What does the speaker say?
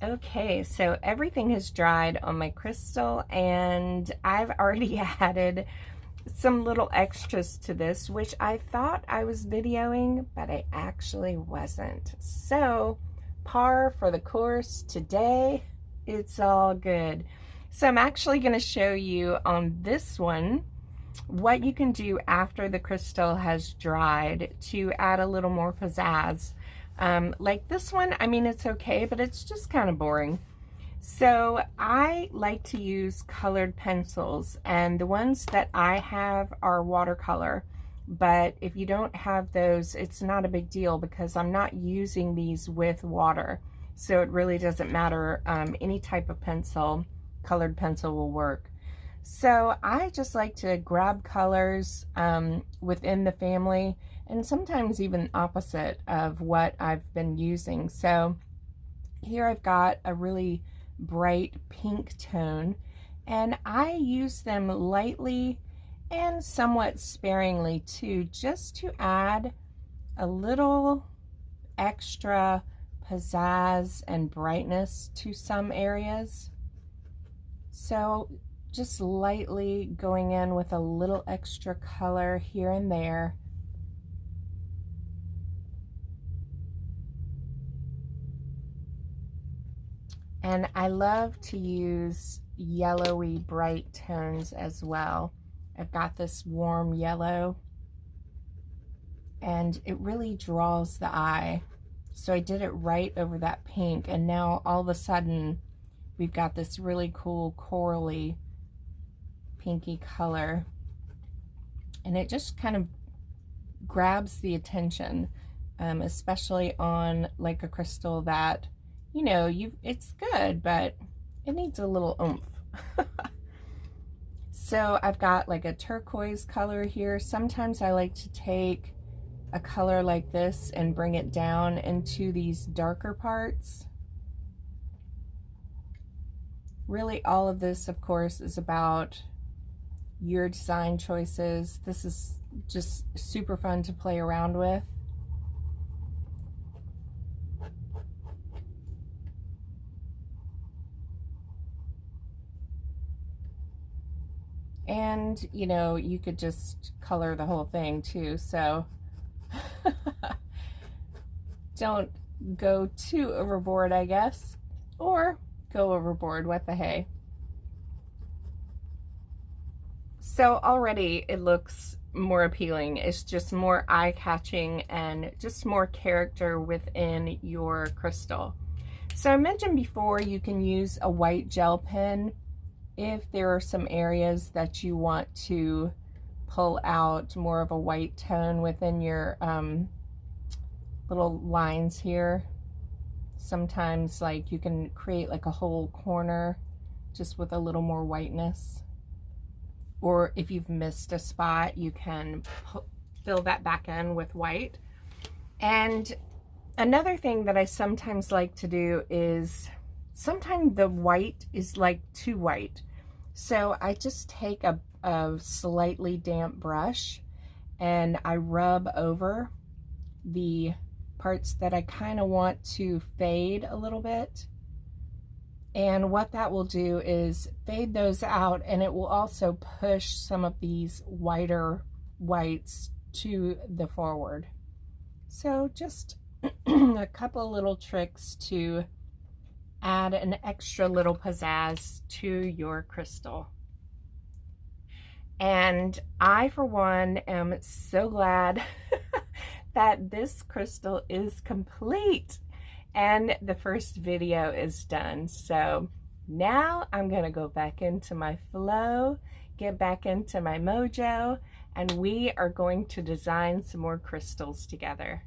Okay, so everything has dried on my crystal and I've already added some little extras to this, which I thought I was videoing, but I actually wasn't. So, par for the course today, it's all good. So I'm actually going to show you on this one what you can do after the crystal has dried to add a little more pizzazz. Like this one, I mean, it's okay, but it's just kind of boring. So I like to use colored pencils, and the ones that I have are watercolor. But if you don't have those, it's not a big deal because I'm not using these with water. So it really doesn't matter. Any type of pencil, colored pencil will work. So I just like to grab colors within the family and sometimes even opposite of what I've been using. So here I've got a really bright pink tone, and I use them lightly and somewhat sparingly too, just to add a little extra pizzazz and brightness to some areas. So just lightly going in with a little extra color here and there. And I love to use yellowy bright tones as well. I've got this warm yellow and it really draws the eye. So I did it right over that pink, and now all of a sudden we've got this really cool corally pinky color, and it just kind of grabs the attention, especially on like a crystal that, you know, it's good, but it needs a little oomph. So I've got like a turquoise color here. Sometimes I like to take a color like this and bring it down into these darker parts. Really, all of this, of course, is about your design choices. This is just super fun to play around with. And, you know, you could just color the whole thing too, so don't go too overboard, I guess, or go overboard, what the hey. So already it looks more appealing. It's just more eye-catching and just more character within your crystal. So I mentioned before you can use a white gel pen if there are some areas that you want to pull out more of a white tone within your little lines here. Sometimes like you can create like a whole corner just with a little more whiteness. Or if you've missed a spot, you can fill that back in with white. And another thing that I sometimes like to do is sometimes the white is like too white. So I just take a slightly damp brush and I rub over the parts that I kind of want to fade a little bit. And what that will do is fade those out, and it will also push some of these whiter whites to the forward. So just a couple little tricks to add an extra little pizzazz to your crystal. And I, for one, am so glad that this crystal is complete and the first video is done. So now I'm gonna go back into my flow, get back into my mojo, and we are going to design some more crystals together.